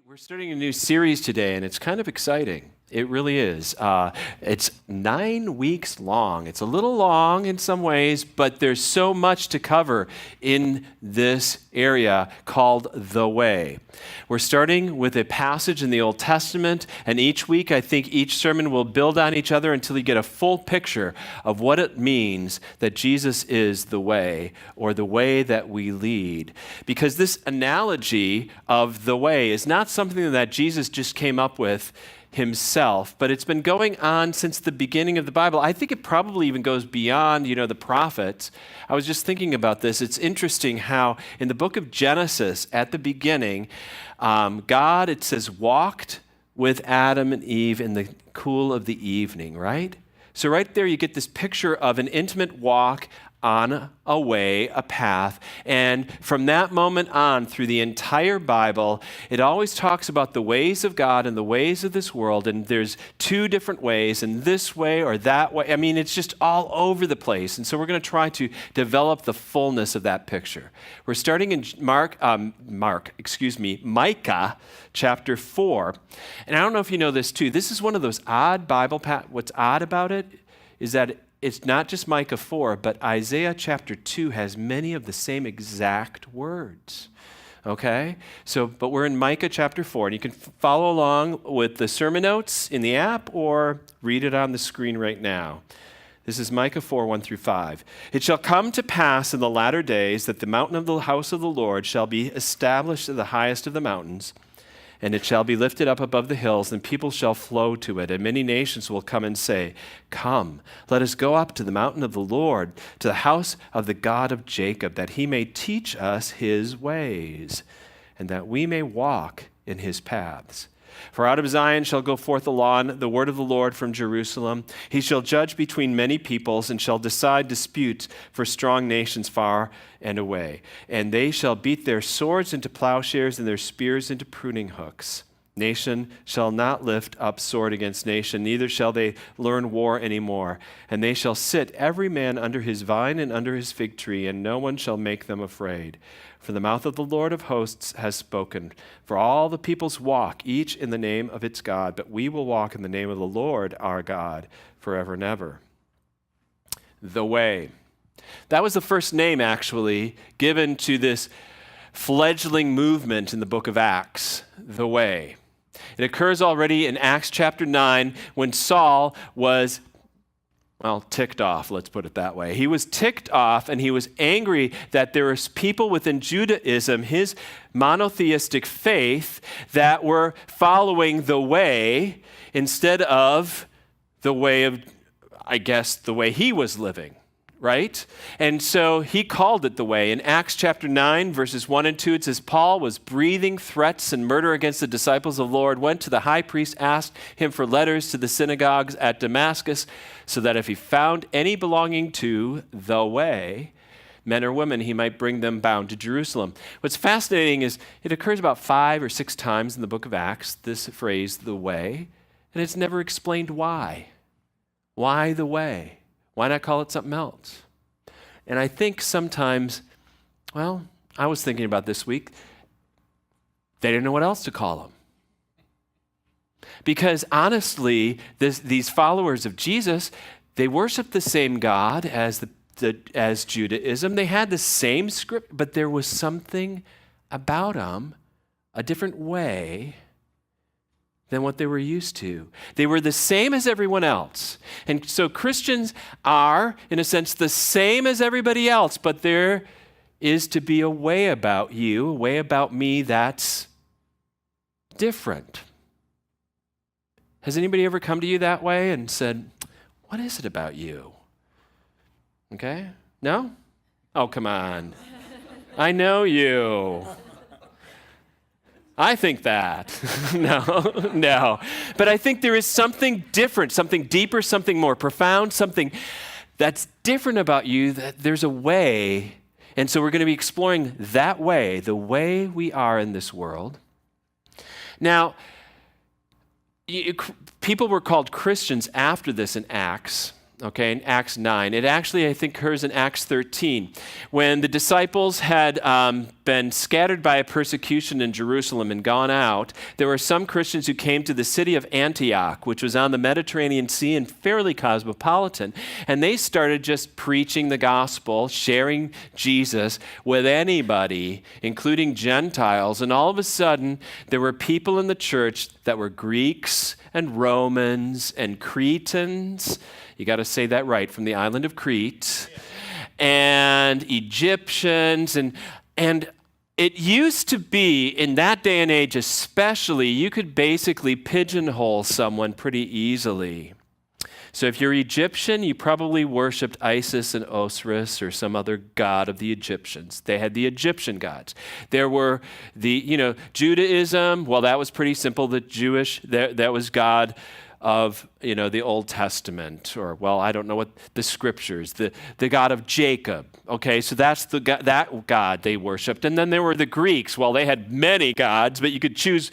We're starting a new series today, and it's kind of exciting. It really is. It's 9 weeks long. It's a little long in some ways, but there's so much to cover in this area called the Way. We're starting with a passage in the Old Testament, and each week I think each sermon will build on each other until you get a full picture of what it means that Jesus is the way, or the way that we lead. Because this analogy of the way is not something that Jesus just came up with himself, but it's been going on since the beginning of the Bible. I think it probably even goes beyond, the prophets. I was just thinking about this. It's interesting how in the book of Genesis, at the beginning, God, it says, walked with Adam and Eve in the cool of the evening, right? So right there you get this picture of an intimate walk on a way, a path. And from that moment on, through the entire Bible, it always talks about the ways of God and the ways of this world. And there's two different ways, and this way or that way. I mean, it's just all over the place. And so we're going to try to develop the fullness of that picture. We're starting in Micah chapter 4. And I don't know if you know this too. This is one of those odd Bible what's odd about it is that it's not just Micah 4, but Isaiah chapter 2 has many of the same exact words. Okay? But we're in Micah chapter 4, and you can follow along with the sermon notes in the app or read it on the screen right now. This is Micah 4, 1 through 5. It shall come to pass in the latter days that the mountain of the house of the Lord shall be established as the highest of the mountains, and it shall be lifted up above the hills, and people shall flow to it. And many nations will come and say, Come, let us go up to the mountain of the Lord, to the house of the God of Jacob, that he may teach us his ways, and that we may walk in his paths. For out of Zion shall go forth the law, and the word of the Lord from Jerusalem. He shall judge between many peoples, and shall decide disputes for strong nations far and away. And they shall beat their swords into plowshares, and their spears into pruning hooks. Nation shall not lift up sword against nation, neither shall they learn war any more. And they shall sit every man under his vine and under his fig tree, and no one shall make them afraid. For the mouth of the Lord of hosts has spoken. For all the peoples walk, each in the name of its God, but we will walk in the name of the Lord our God forever and ever. The Way. That was the first name, actually, given to this fledgling movement in the book of Acts, the Way. It occurs already in Acts chapter 9 when Saul was ticked off, let's put it that way. He was ticked off, and he was angry that there were people within Judaism, his monotheistic faith, that were following the way instead of the way of, the way he was living, right? And so he called it the Way. In Acts chapter 9, verses 1 and 2, it says, Paul was breathing threats and murder against the disciples of the Lord, went to the high priest, asked him for letters to the synagogues at Damascus, so that if he found any belonging to the Way, men or women, he might bring them bound to Jerusalem. What's fascinating is it occurs about 5 or 6 times in the book of Acts, this phrase, the Way, and it's never explained why. Why the Way? Why not call it something else? And I think sometimes, I was thinking about this week, they didn't know what else to call him. Because honestly, these followers of Jesus, they worship the same God as as Judaism. They had the same script, but there was something about them, a different way than what they were used to. They were the same as everyone else. And so Christians are, in a sense, the same as everybody else, but there is to be a way about you, a way about me that's different. Has anybody ever come to you that way and said, what is it about you? Okay? No? Oh, come on. I know you. I think that. No. But I think there is something different, something deeper, something more profound, something that's different about you, that there's a way. And so we're going to be exploring that way, the way we are in this world. Now, people were called Christians after this in Acts. okay, in Acts 9. It actually, I think, occurs in Acts 13. When the disciples had been scattered by a persecution in Jerusalem and gone out, there were some Christians who came to the city of Antioch, which was on the Mediterranean Sea and fairly cosmopolitan, and they started just preaching the gospel, sharing Jesus with anybody, including Gentiles, and all of a sudden, there were people in the church that were Greeks and Romans and Cretans. You got to say that right, from the island of Crete, and Egyptians, and it used to be, in that day and age especially, you could basically pigeonhole someone pretty easily. So if you're Egyptian, you probably worshipped Isis and Osiris or some other god of the Egyptians. They had the Egyptian gods. There were Judaism, well, that was pretty simple. The Jewish, that was God of, the Old Testament, or, well, I don't know what, the scriptures, the God of Jacob. Okay, so that's that God they worshiped. And then there were the Greeks. Well, they had many gods, but you could choose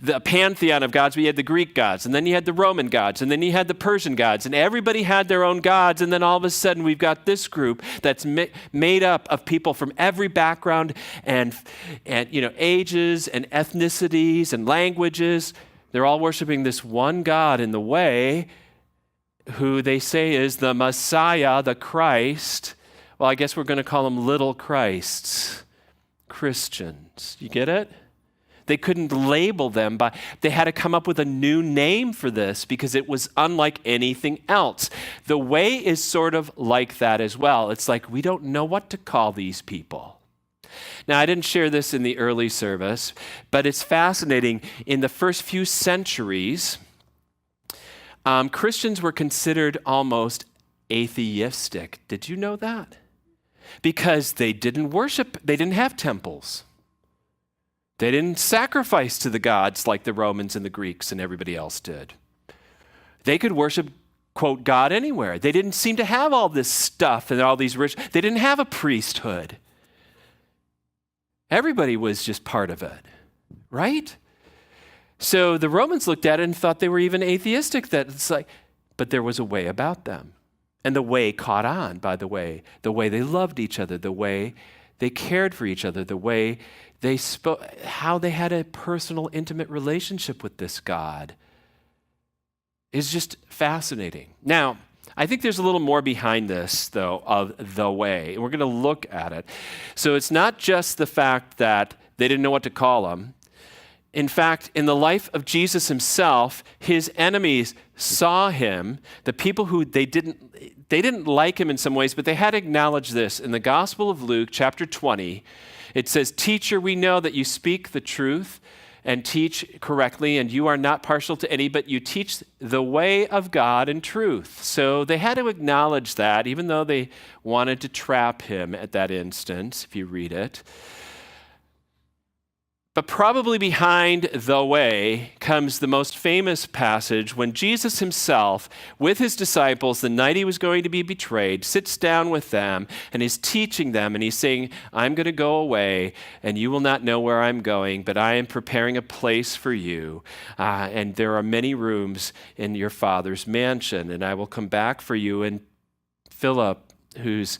the pantheon of gods, but you had the Greek gods, and then you had the Roman gods, and then you had the Persian gods, and everybody had their own gods, and then all of a sudden we've got this group that's made up of people from every background and ages and ethnicities and languages. They're all worshiping this one God in the way, who they say is the Messiah, the Christ. Well, I guess we're going to call them little Christs, Christians. You get it? They couldn't label them, but they had to come up with a new name for this because it was unlike anything else. The way is sort of like that as well. It's like we don't know what to call these people. Now, I didn't share this in the early service, but it's fascinating. In the first few centuries, Christians were considered almost atheistic. Did you know that? Because they didn't worship, they didn't have temples. They didn't sacrifice to the gods like the Romans and the Greeks and everybody else did. They could worship, quote, God anywhere. They didn't seem to have all this stuff and all these rich, they didn't have a priesthood. Everybody was just part of it, right? So the Romans looked at it and thought they were even atheistic. But there was a way about them. And the way caught on, by the way they loved each other, the way they cared for each other, the way they spoke, how they had a personal, intimate relationship with this God is just fascinating. Now, I think there's a little more behind this, though, of the way. We're going to look at it. So it's not just the fact that they didn't know what to call him. In fact, in the life of Jesus himself, his enemies saw him, the people who they didn't like him in some ways, but they had to acknowledge this. In the Gospel of Luke, chapter 20, it says, "Teacher, we know that you speak the truth and teach correctly, and you are not partial to any, but you teach the way of God in truth." So they had to acknowledge that, even though they wanted to trap him at that instance, if you read it. But probably behind the way comes the most famous passage when Jesus himself, with his disciples, the night he was going to be betrayed, sits down with them and is teaching them, and he's saying, "I'm going to go away, and you will not know where I'm going, but I am preparing a place for you, and there are many rooms in your Father's mansion, and I will come back for you." And Philip, who's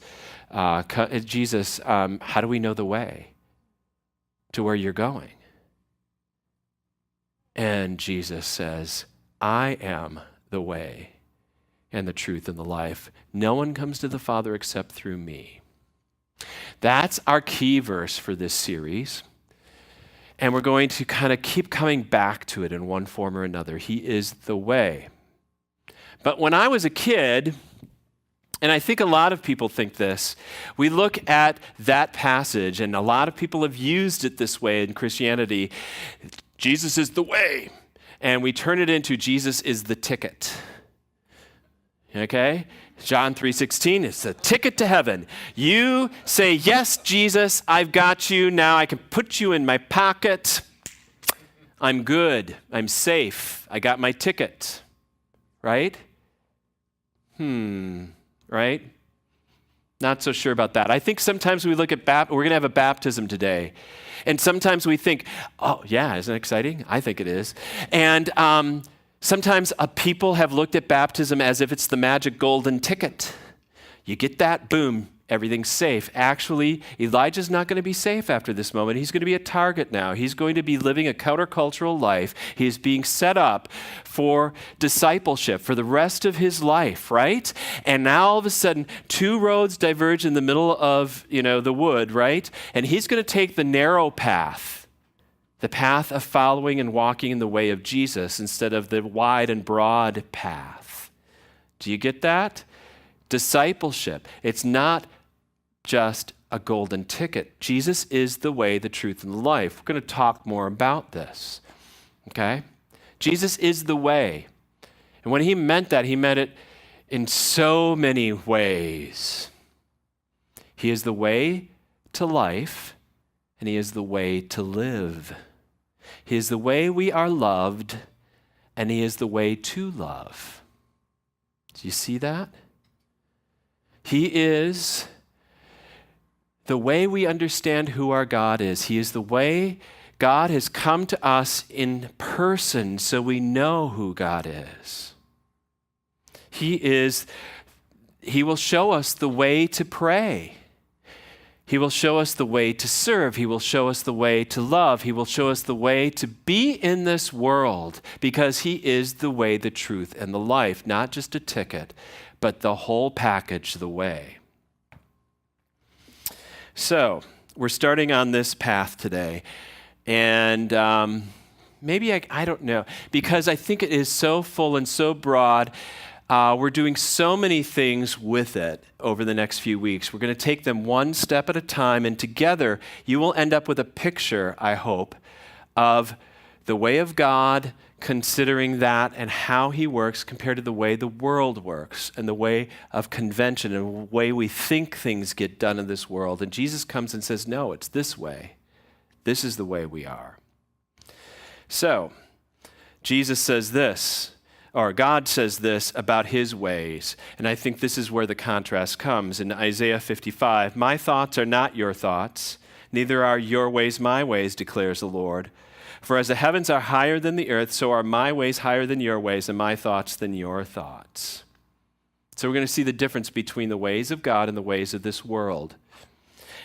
Jesus, how do we know the way to where you're going? And Jesus says, "I am the way and the truth and the life. No one comes to the Father except through me." That's our key verse for this series. And we're going to kind of keep coming back to it in one form or another. He is the way. But when I was a kid, and I think a lot of people think this, we look at that passage, and a lot of people have used it this way in Christianity. Jesus is the way. And we turn it into Jesus is the ticket. Okay? John 3:16, it's a ticket to heaven. You say, "Yes, Jesus, I've got you. Now I can put you in my pocket. I'm good. I'm safe. I got my ticket." Right? Right? Not so sure about that. I think sometimes we look at we're going to have a baptism today. And sometimes we think, "Oh, yeah, isn't it exciting?" I think it is. And Sometimes people have looked at baptism as if it's the magic golden ticket. You get that, boom, everything's safe. Actually, Elijah's not going to be safe after this moment. He's going to be a target now. He's going to be living a countercultural life. He is being set up for discipleship for the rest of his life, right? And now all of a sudden, two roads diverge in the middle of, the wood, right? And he's going to take the narrow path. The path of following and walking in the way of Jesus instead of the wide and broad path. Do you get that? Discipleship. It's not just a golden ticket. Jesus is the way, the truth, and the life. We're going to talk more about this. Okay? Jesus is the way. And when he meant that, he meant it in so many ways. He is the way to life, and he is the way to live. He is the way we are loved, and he is the way to love. Do you see that? He is the way we understand who our God is. He is the way God has come to us in person so we know who God is. He will show us the way to pray. He will show us the way to serve. He will show us the way to love. He will show us the way to be in this world because he is the way, the truth, and the life, not just a ticket, but the whole package, the way. So, we're starting on this path today. And maybe I don't know, because I think it is so full and so broad. We're doing so many things with it over the next few weeks. We're going to take them one step at a time, and together you will end up with a picture, I hope, of the way of God, considering that and how he works compared to the way the world works and the way of convention and the way we think things get done in this world. And Jesus comes and says, no, it's this way. This is the way we are. So, Jesus says this. Or God says this about his ways, and I think this is where the contrast comes. In Isaiah 55, my thoughts are not your thoughts, neither are your ways my ways, declares the Lord. For as the heavens are higher than the earth, so are my ways higher than your ways, and my thoughts than your thoughts. So we're going to see the difference between the ways of God and the ways of this world.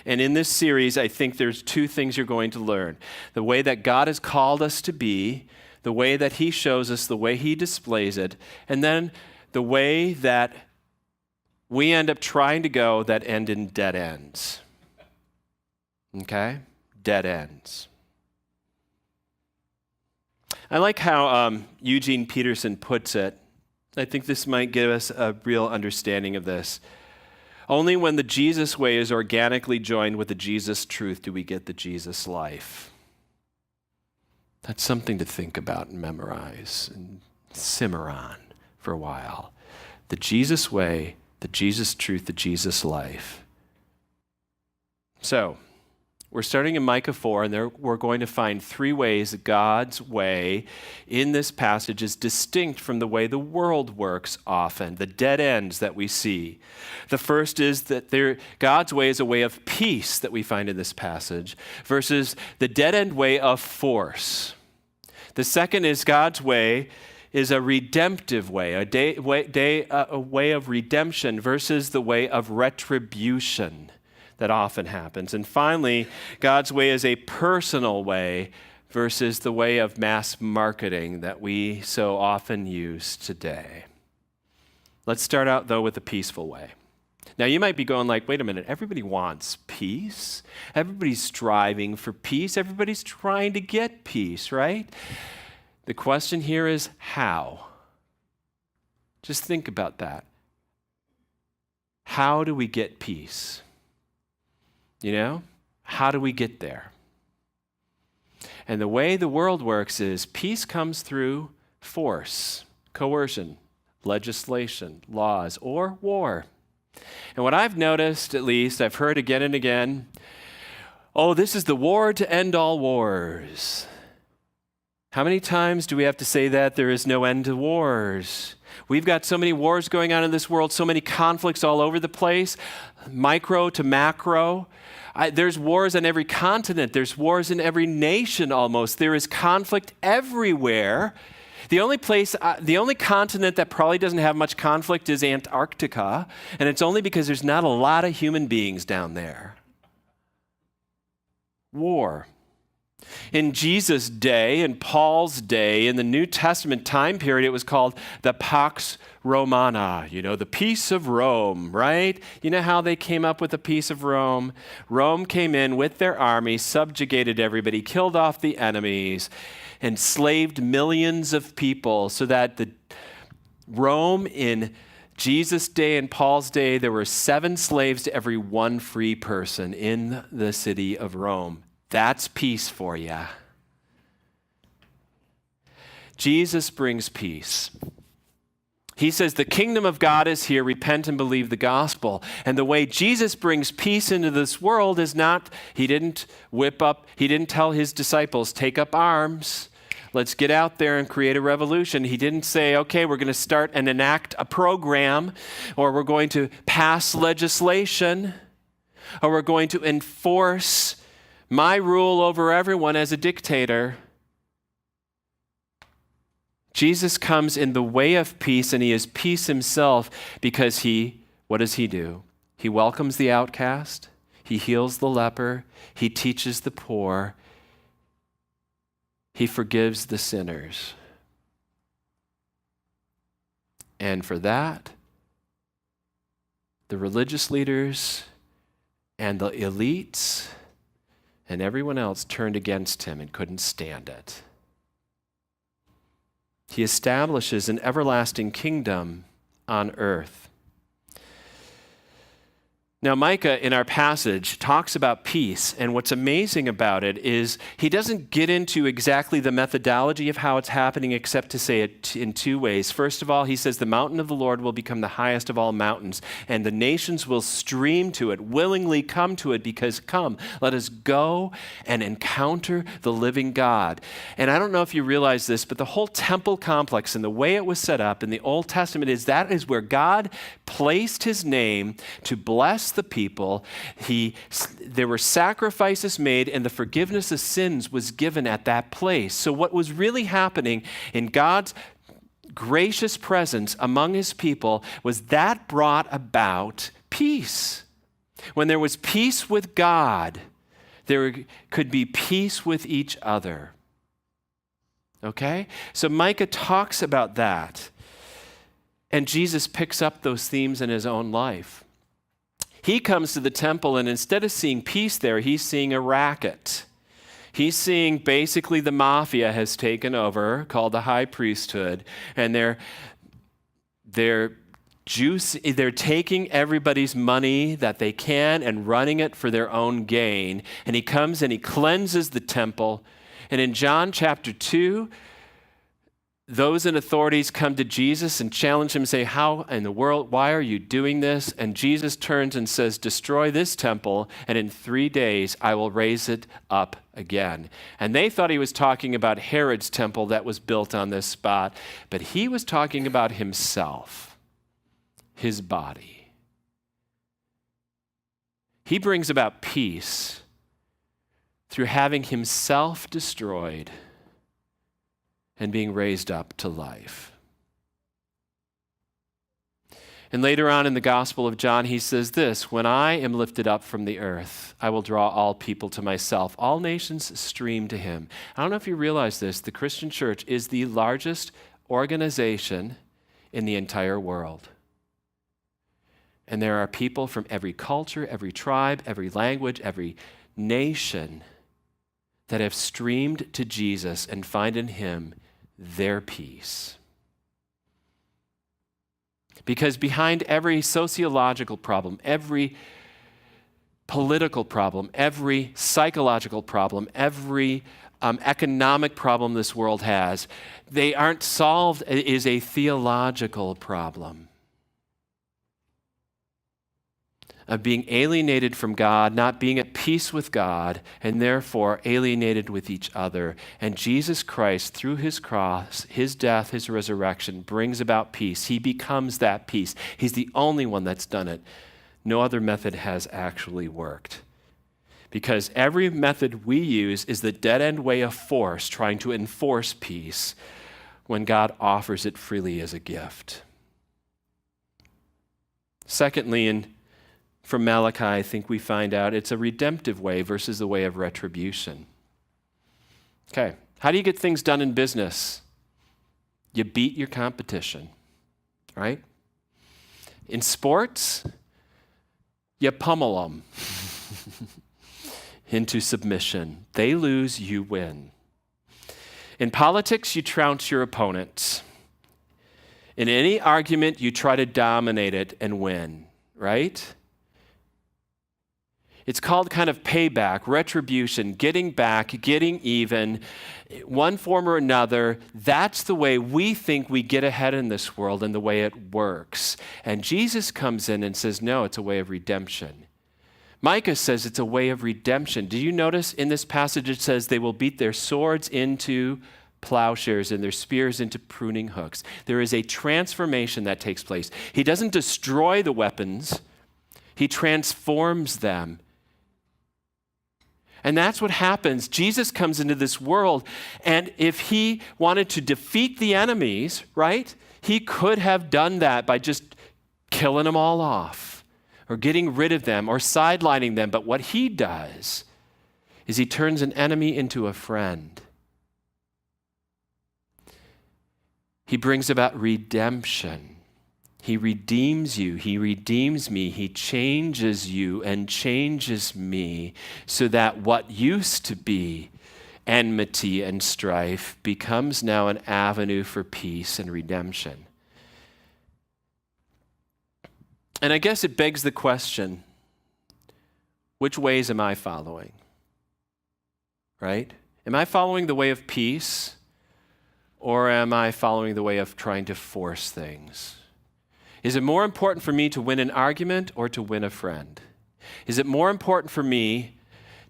And in this series, I think there's two things you're going to learn. The way that God has called us to be, the way that he shows us, the way he displays it, and then the way that we end up trying to go that end in dead ends. Okay? Dead ends. I like how Eugene Peterson puts it. I think this might give us a real understanding of this. Only when the Jesus way is organically joined with the Jesus truth do we get the Jesus life. That's something to think about and memorize and simmer on for a while. The Jesus way, the Jesus truth, the Jesus life. So, we're starting in Micah 4, and we're going to find three ways that God's way in this passage is distinct from the way the world works often, the dead ends that we see. The first is that God's way is a way of peace that we find in this passage versus the dead end way of force. The second is God's way is a redemptive way, a way of redemption versus the way of retribution that often happens. And finally, God's way is a personal way versus the way of mass marketing that we so often use today. Let's start out, though, with the peaceful way. Now, you might be going like, wait a minute, everybody wants peace. Everybody's striving for peace. Everybody's trying to get peace, right? The question here is how? Just think about that. How do we get peace? How do we get there? And the way the world works is peace comes through force, coercion, legislation, laws, or war. And what I've noticed, at least, I've heard again and again, this is the war to end all wars. How many times do we have to say that? There is no end to wars. We've got so many wars going on in this world, so many conflicts all over the place, micro to macro. There's wars on every continent. There's wars in every nation almost. There is conflict everywhere. The only continent that probably doesn't have much conflict is Antarctica, and it's only because there's not a lot of human beings down there. War. In Jesus' day, in Paul's day, in the New Testament time period, it was called the Pax Romana, the peace of Rome, right? You know how they came up with the peace of Rome? Rome came in with their army, subjugated everybody, killed off the enemies, enslaved millions of people, so that Rome in Jesus' day and Paul's day, there were 7 slaves to every 1 free person in the city of Rome. That's peace for you. Jesus brings peace. He says the kingdom of God is here, repent and believe the gospel. And the way Jesus brings peace into this world is not, he didn't tell his disciples, take up arms, let's get out there and create a revolution. He didn't say, okay, we're going to start and enact a program, or we're going to pass legislation, or we're going to enforce my rule over everyone as a dictator. Jesus comes in the way of peace, and he is peace himself because what does he do? He welcomes the outcast, he heals the leper, he teaches the poor, he forgives the sinners. And for that, the religious leaders and the elites and everyone else turned against him and couldn't stand it. He establishes an everlasting kingdom on earth. Now, Micah, in our passage, talks about peace, and what's amazing about it is he doesn't get into exactly the methodology of how it's happening, except to say it in 2 ways. First of all, he says the mountain of the Lord will become the highest of all mountains, and the nations will stream to it, willingly come to it, because come, let us go and encounter the living God. And I don't know if you realize this, but the whole temple complex and the way it was set up in the Old Testament is where God placed his name to bless the people. There were sacrifices made, and the forgiveness of sins was given at that place. So what was really happening in God's gracious presence among his people was that brought about peace. When there was peace with God, there could be peace with each other. Okay? So Micah talks about that. And Jesus picks up those themes in his own life. He comes to the temple, and instead of seeing peace there, he's seeing a racket. He's seeing basically the mafia has taken over, called the high priesthood, and they're taking everybody's money that they can and running it for their own gain. And he comes and he cleanses the temple. And in John chapter 2, those in authorities come to Jesus and challenge him and say, how in the world, why are you doing this? And Jesus turns and says, destroy this temple, and in 3 days I will raise it up again. And they thought he was talking about Herod's temple that was built on this spot, but he was talking about himself, his body. He brings about peace through having himself destroyed and being raised up to life. And later on in the Gospel of John, he says this, when I am lifted up from the earth, I will draw all people to myself. All nations stream to him. I don't know if you realize this, the Christian church is the largest organization in the entire world. And there are people from every culture, every tribe, every language, every nation that have streamed to Jesus and find in him their peace. Because behind every sociological problem, every political problem, every psychological problem, every economic problem this world has, they aren't solved, it is a theological problem. Of being alienated from God, not being at peace with God, and therefore alienated with each other. And Jesus Christ, through his cross, his death, his resurrection, brings about peace. He becomes that peace. He's the only one that's done it. No other method has actually worked. Because every method we use is the dead-end way of force, trying to enforce peace, when God offers it freely as a gift. Secondly, and from Malachi, I think we find out it's a redemptive way versus the way of retribution. Okay, how do you get things done in business? You beat your competition, right? In sports, you pummel them into submission. They lose, you win. In politics, you trounce your opponents. In any argument, you try to dominate it and win, right? It's called kind of payback, retribution, getting back, getting even, one form or another. That's the way we think we get ahead in this world and the way it works. And Jesus comes in and says, no, it's a way of redemption. Micah says it's a way of redemption. Do you notice in this passage it says they will beat their swords into plowshares and their spears into pruning hooks. There is a transformation that takes place. He doesn't destroy the weapons. He transforms them. And that's what happens. Jesus comes into this world, and if he wanted to defeat the enemies, right, he could have done that by just killing them all off or getting rid of them or sidelining them. But what he does is he turns an enemy into a friend. He brings about redemption. He redeems you. He redeems me. He changes you and changes me so that what used to be enmity and strife becomes now an avenue for peace and redemption. And I guess it begs the question, which ways am I following? Right? Am I following the way of peace, or am I following the way of trying to force things? Is it more important for me to win an argument or to win a friend? Is it more important for me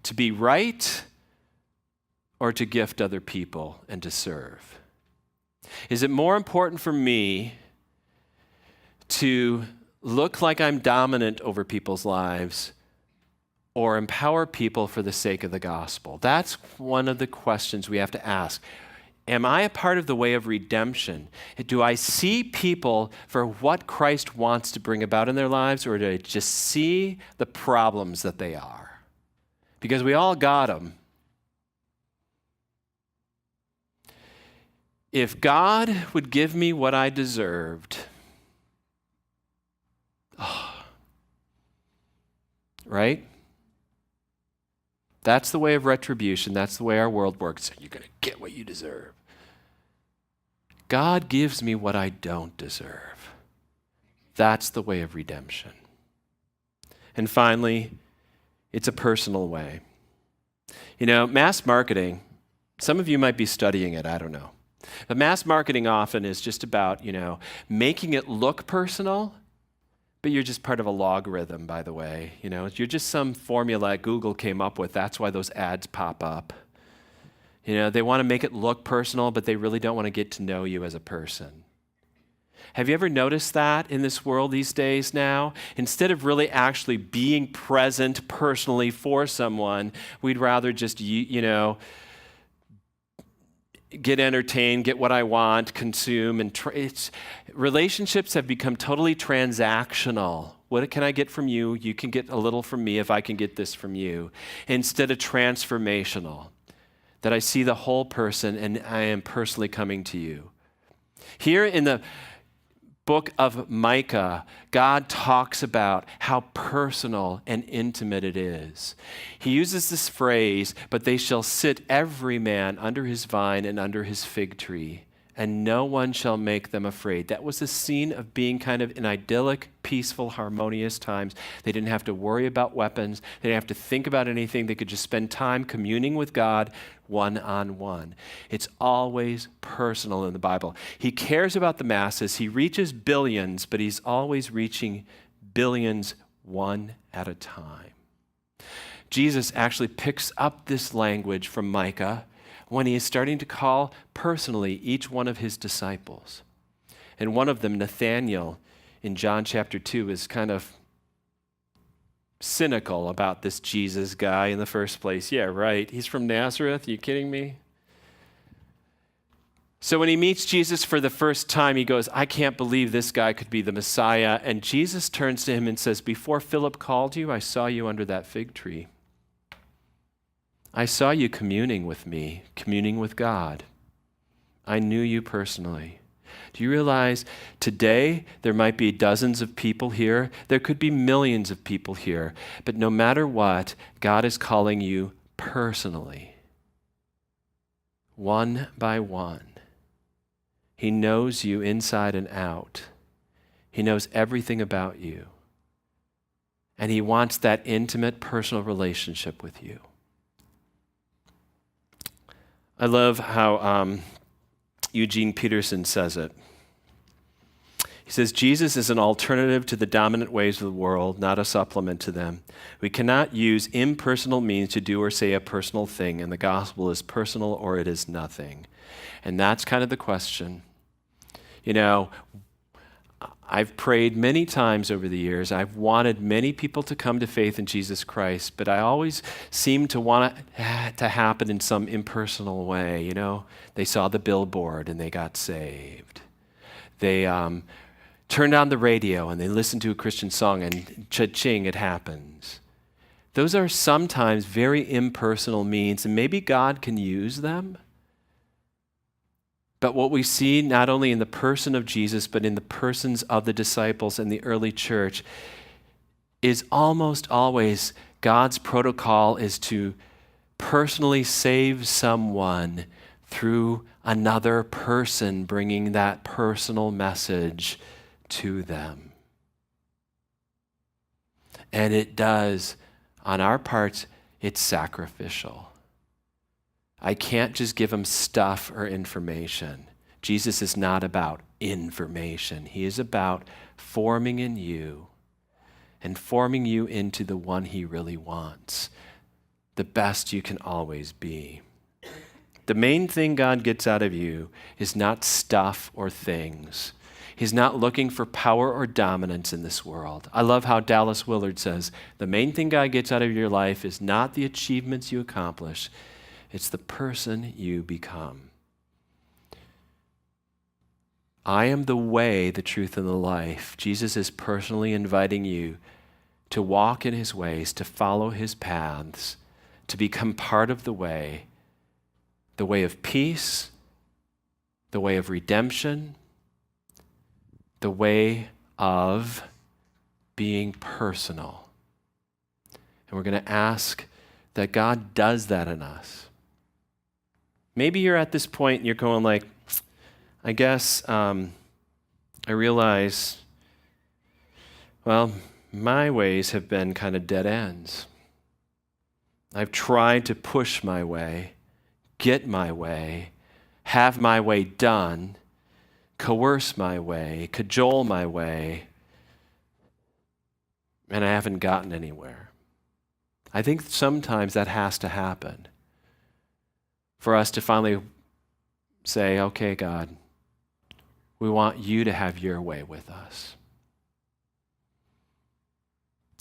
to be right or to gift other people and to serve? Is it more important for me to look like I'm dominant over people's lives or empower people for the sake of the gospel? That's one of the questions we have to ask. Am I a part of the way of redemption? Do I see people for what Christ wants to bring about in their lives, or do I just see the problems that they are? Because we all got them. If God would give me what I deserved, right? That's the way of retribution. That's the way our world works. You're going to get what you deserve. God gives me what I don't deserve. That's the way of redemption. And finally, it's a personal way. You know, mass marketing, some of you might be studying it, I don't know. But mass marketing often is just about, making it look personal, but you're just part of a logarithm, by the way. You're just some formula Google came up with. That's why those ads pop up. They want to make it look personal, but they really don't want to get to know you as a person. Have you ever noticed that in this world these days now? Instead of really actually being present personally for someone, we'd rather just, get entertained, get what I want, consume, and relationships have become totally transactional. What can I get from you? You can get a little from me if I can get this from you. Instead of transformational, that I see the whole person and I am personally coming to you. Here in the book of Micah, God talks about how personal and intimate it is. He uses this phrase, but they shall sit every man under his vine and under his fig tree, and no one shall make them afraid. That was a scene of being kind of in idyllic, peaceful, harmonious times. They didn't have to worry about weapons. They didn't have to think about anything. They could just spend time communing with God one-on-one. It's always personal in the Bible. He cares about the masses. He reaches billions, but he's always reaching billions one at a time. Jesus actually picks up this language from Micah when he is starting to call personally each one of his disciples. And one of them, Nathanael, in John chapter 2, is kind of cynical about this Jesus guy in the first place. Yeah, right. He's from Nazareth. Are you kidding me? So when he meets Jesus for the first time, he goes, I can't believe this guy could be the Messiah. And Jesus turns to him and says, before Philip called you, I saw you under that fig tree. I saw you communing with me, communing with God. I knew you personally. Do you realize today there might be dozens of people here? There could be millions of people here. But no matter what, God is calling you personally, one by one. He knows you inside and out. He knows everything about you. And he wants that intimate, personal relationship with you. I love how Eugene Peterson says it. He says, Jesus is an alternative to the dominant ways of the world, not a supplement to them. We cannot use impersonal means to do or say a personal thing, and the gospel is personal or it is nothing. And that's kind of the question. You know, I've prayed many times over the years. I've wanted many people to come to faith in Jesus Christ, but I always seem to want it to happen in some impersonal way. You know, they saw the billboard and they got saved. They turned on the radio and they listened to a Christian song and cha-ching, it happens. Those are sometimes very impersonal means, and maybe God can use them. But what we see not only in the person of Jesus, but in the persons of the disciples and the early church is almost always God's protocol is to personally save someone through another person bringing that personal message to them. And it does, on our part, it's sacrificial. I can't just give them stuff or information. Jesus is not about information. He is about forming in you and forming you into the one he really wants, the best you can always be. The main thing God gets out of you is not stuff or things. He's not looking for power or dominance in this world. I love how Dallas Willard says, the main thing God gets out of your life is not the achievements you accomplish, it's the person you become. I am the way, the truth, and the life. Jesus is personally inviting you to walk in his ways, to follow his paths, to become part of the way of peace, the way of redemption, the way of being personal. And we're going to ask that God does that in us. Maybe you're at this point and you're going like, I guess I realize, well, my ways have been kind of dead ends. I've tried to push my way, get my way, have my way done, coerce my way, cajole my way, and I haven't gotten anywhere. I think sometimes that has to happen for us to finally say, okay, God, we want you to have your way with us.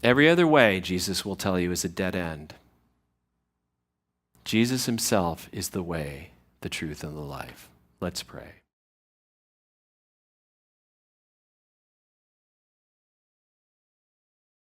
Every other way, Jesus will tell you, is a dead end. Jesus himself is the way, the truth, and the life. Let's pray.